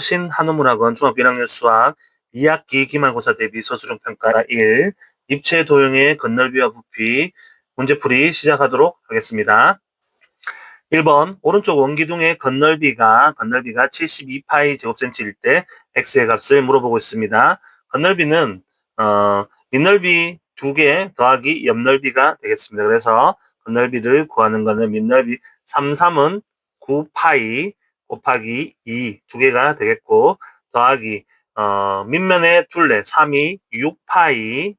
신한우문학원 중학교 1학년 수학 2학기 기말고사 대비 서술형 평가 1 입체 도형의 건널비와 부피 문제풀이 시작하도록 하겠습니다. 1번 오른쪽 원기둥의 건널비가 72파이 제곱센치일 때 x의 값을 물어보고 있습니다. 건널비는 밑넓이 2개 더하기 옆넓이가 되겠습니다. 그래서 건널비를 구하는 것은 밑넓이 33은 9파이 곱하기 2 2개가 되겠고 더하기 밑면의 둘레 3이 6파이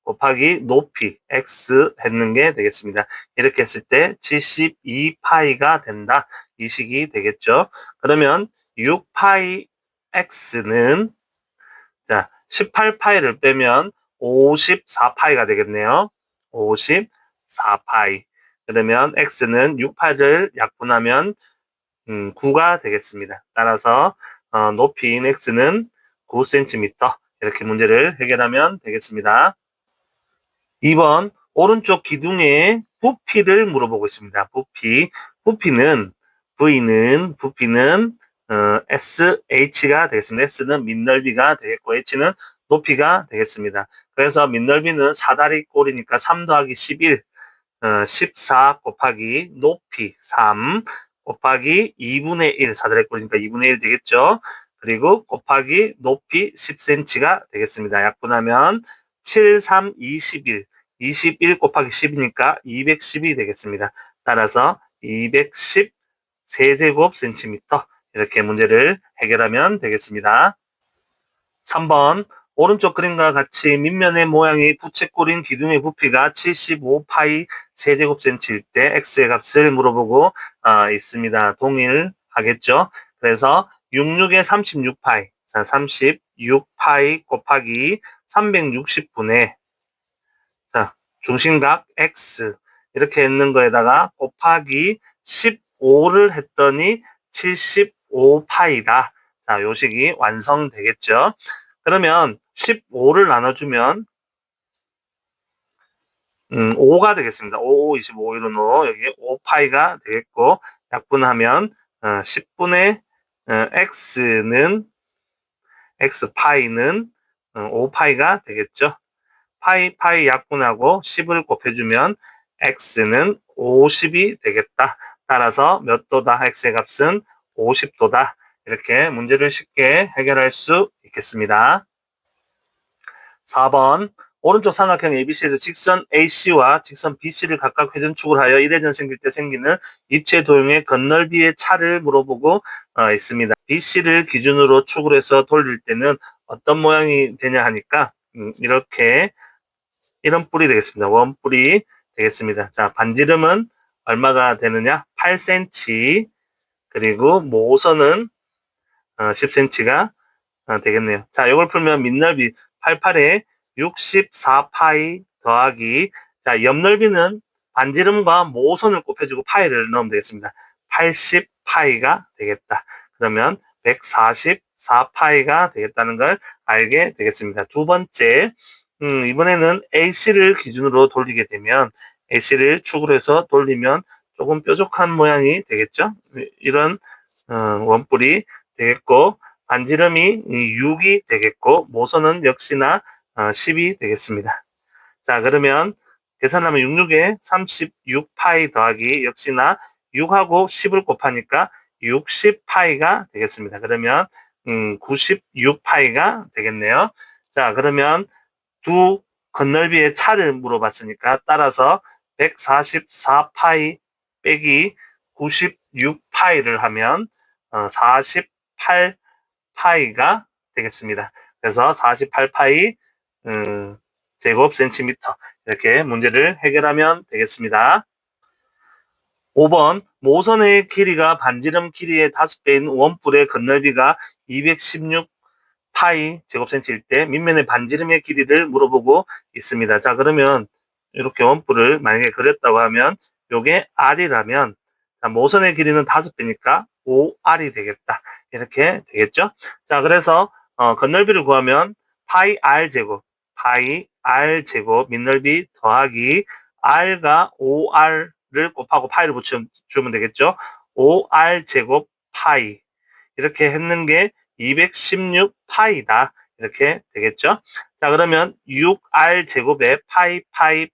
곱하기 높이 x 했는 게 되겠습니다. 이렇게 했을 때 72파이가 된다. 이 식이 되겠죠. 그러면 6파이 x는 자 18파이를 빼면 54파이가 되겠네요. 54파이. 그러면 x는 6파이를 약분하면 9가 되겠습니다. 따라서 높이인 x는 9cm 이렇게 문제를 해결하면 되겠습니다. 2번 오른쪽 기둥의 부피를 물어보고 있습니다. 부피는 SH가 되겠습니다. S는 밑넓이가 되겠고 H는 높이가 되겠습니다. 그래서 밑넓이는 사다리 꼴이니까 3 더하기 11 14 곱하기 높이 3 곱하기 2분의 1 사다리 꼴이니까 2분의 1 되겠죠. 그리고 곱하기 높이 10cm가 되겠습니다. 약분하면 7, 3, 21 21 곱하기 10이니까 210이 되겠습니다. 따라서 210 세제곱센티미터 이렇게 문제를 해결하면 되겠습니다. 3번 오른쪽 그림과 같이 밑면의 모양이 부채꼴인 기둥의 부피가 75파이 세제곱센치일 때 x의 값을 물어보고 있습니다. 동일하겠죠. 그래서 66에 36파이 36파이 곱하기 360분의 중심각 x 이렇게 있는 거에다가 곱하기 15를 했더니 75파이다. 자, 요 식이 완성되겠죠. 그러면 15를 나눠주면 5가 되겠습니다. 5, 25, 1은 5, 여기 5파이가 되겠고 약분하면 10분의 x파이는 5파이가 되겠죠. 파이 약분하고 10을 곱해주면 x는 50이 되겠다. 따라서 몇 도다? x의 값은 50도다. 이렇게 문제를 쉽게 해결할 수 있겠습니다. 4번 오른쪽 삼각형 ABC에서 직선 AC와 직선 BC를 각각 회전축을 하여 1회전 생길 때 생기는 입체 도형의 건널비의 차를 물어보고 있습니다. BC를 기준으로 축을 해서 돌릴 때는 어떤 모양이 되냐 하니까 이렇게 이런 뿔이 되겠습니다. 원뿔이 되겠습니다. 자, 반지름은 얼마가 되느냐? 8cm 그리고 모선은 10cm가 되겠네요. 자, 이걸 풀면 밑넓이 88에 64파이 더하기 자, 옆넓이는 반지름과 모선을 곱해주고 파이를 넣으면 되겠습니다. 80파이가 되겠다. 그러면 144파이가 되겠다는 걸 알게 되겠습니다. 두 번째 이번에는 AC를 기준으로 돌리게 되면 AC를 축으로 해서 돌리면 조금 뾰족한 모양이 되겠죠. 이런 원뿔이 되겠고 반지름이 6이 되겠고 모선은 역시나 10이 되겠습니다. 자, 그러면 계산하면 66에 36파이 더하기 역시나 6하고 10을 곱하니까 60파이가 되겠습니다. 그러면 96파이가 되겠네요. 자, 그러면 두 건널비의 차를 물어봤으니까 따라서 144파이 빼기 96파이를 하면 48파이가 되겠습니다. 그래서 48파이 제곱 센티미터 이렇게 문제를 해결하면 되겠습니다. 5번 모선의 길이가 반지름 길이의 5배인 원뿔의 건널비가 216파이 제곱센치일 때 밑면의 반지름의 길이를 물어보고 있습니다. 자, 그러면 이렇게 원뿔을 만약에 그렸다고 하면 요게 R이라면 모선의 길이는 5배니까 5R이 되겠다. 이렇게 되겠죠? 자, 그래서 건널비를 구하면 파이 R 제곱 밑넓이 더하기 R과 5R를 곱하고 파이를 붙여주면 되겠죠? 5R 제곱 파이 이렇게 했는 게 216파이다. 이렇게 되겠죠. 자, 그러면 6r 제곱에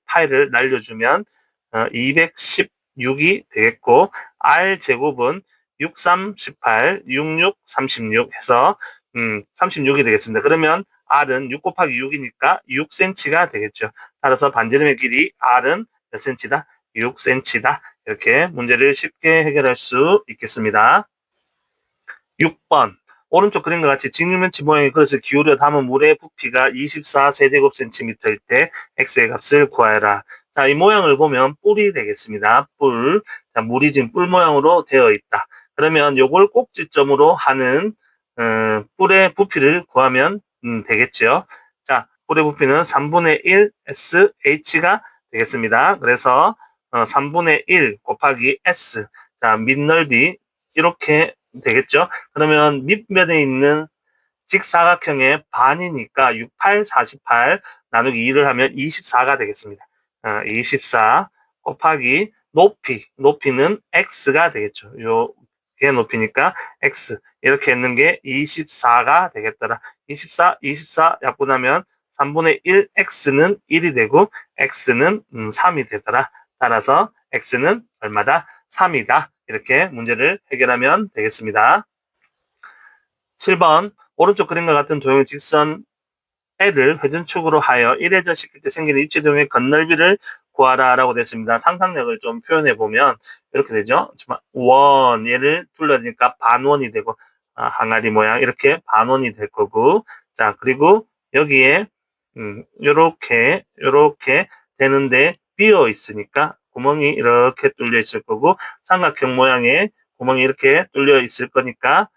파이를 날려주면 216이 되겠고, r 제곱은 6, 3, 18, 66, 36 해서 36이 되겠습니다. 그러면 r은 6 곱하기 6이니까 6cm가 되겠죠. 따라서 반지름의 길이 r은 몇 cm다? 6cm다. 이렇게 문제를 쉽게 해결할 수 있겠습니다. 6번. 오른쪽 그림과 같이 직육면체 모양의 그릇을 기울여 담은 물의 부피가 24세제곱센티미터일 때 x의 값을 구하여라. 자, 이 모양을 보면 뿔이 되겠습니다. 뿔. 자, 물이 지금 뿔 모양으로 되어 있다. 그러면 요걸 꼭지점으로 하는 뿔의 부피를 구하면 되겠죠. 자, 뿔의 부피는 3분의 1 SH가 되겠습니다. 그래서 3분의 1 곱하기 S. 자, 밑넓이 이렇게 되겠죠. 그러면 밑면에 있는 직사각형의 반이니까 68, 48 나누기 2를 하면 24가 되겠습니다. 24 곱하기 높이는 x가 되겠죠. 요게 높이니까 x 이렇게 했는 게 24가 되겠더라. 24 약분하면 3분의 1 x는 1이 되고 x는 3이 되더라. 따라서 x는 얼마다? 3이다. 이렇게 문제를 해결하면 되겠습니다. 7번 오른쪽 그림과 같은 도형의 직선 L을 회전축으로 하여 1회전 시킬 때 생기는 입체 도형의 건널비를 구하라 라고 됐습니다. 상상력을 좀 표현해 보면 이렇게 되죠. 얘를 둘러니까 반원이 되고 항아리 모양 이렇게 반원이 될 거고, 자, 그리고 여기에 요렇게 되는데 비어 있으니까 구멍이 이렇게 뚫려 있을 거고, 삼각형 모양의 구멍이 이렇게 뚫려 있을 거니까,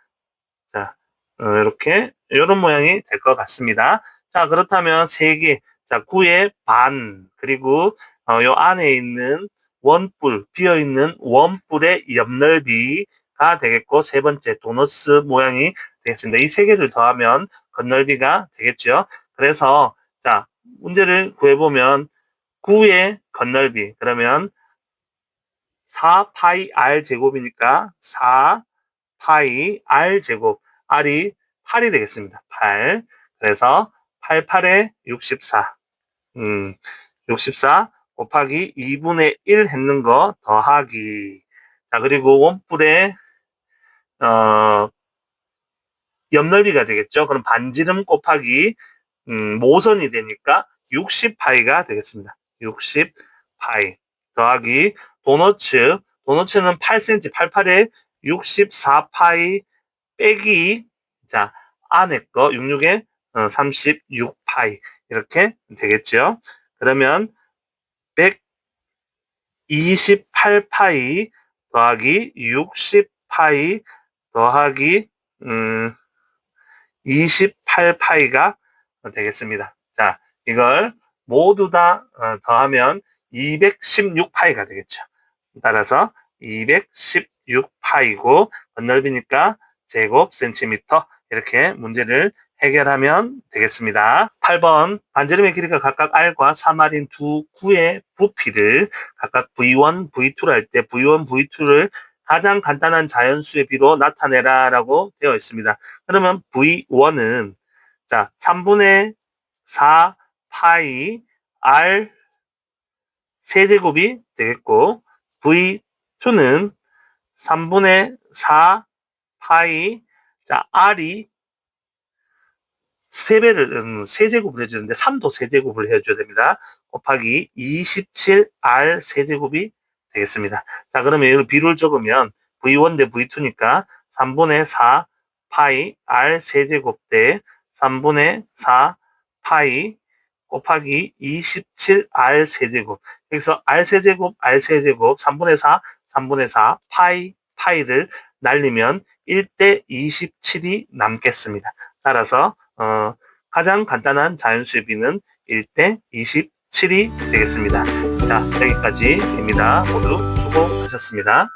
자, 이렇게 이런 모양이 될 것 같습니다. 자, 그렇다면 3개, 자, 9의 반, 그리고 요 안에 있는 비어 있는 원뿔의 옆넓이가 되겠고, 세 번째 도너스 모양이 되겠습니다. 이 3개를 더하면 건널비가 되겠죠. 그래서 자, 문제를 구해보면 9의 건널비, 그러면 4파이 r 제곱이니까 4파이 r 제곱, r이 8이 되겠습니다. 8. 그래서 88에 64. 64 곱하기 2분의 1 했는 거 더하기. 자, 그리고 원뿔의 옆넓이가 되겠죠. 그럼 반지름 곱하기 모선이 되니까 60파이가 되겠습니다. 60파이 더하기 도너츠는 8cm, 88에 64파이 빼기, 자, 안에 거 66에 36파이 이렇게 되겠죠. 그러면 128파이 더하기 60파이 더하기 28파이가 되겠습니다. 자, 이걸 모두 다 더하면 216파이가 되겠죠. 따라서 216파이고 건널비니까 제곱 센티미터, 이렇게 문제를 해결하면 되겠습니다. 8번 반지름의 길이가 각각 r과 3r인 두 구의 부피를 각각 v1, v2로 할 때 v1, v2를 가장 간단한 자연수의 비로 나타내라 라고 되어 있습니다. 그러면 v1은 자 3분의 4 파이 r 세제곱이 되겠고, v2는 3분의 4 파이, 자, r이 세제곱을 해주는데 3도 세제곱을 해줘야 됩니다. 곱하기 27r 세제곱이 되겠습니다. 자, 그러면 이걸 비를 적으면 v1 대 v2니까 3분의 4 파이 r 세제곱 대 3분의 4 파이 곱하기 27r 세제곱. 여기서 r 세제곱, 3분의 4, 3분의 4, 파이를 날리면 1대 27이 남겠습니다. 따라서 가장 간단한 자연수의 비는 1대 27이 되겠습니다. 자, 여기까지입니다. 모두 수고하셨습니다.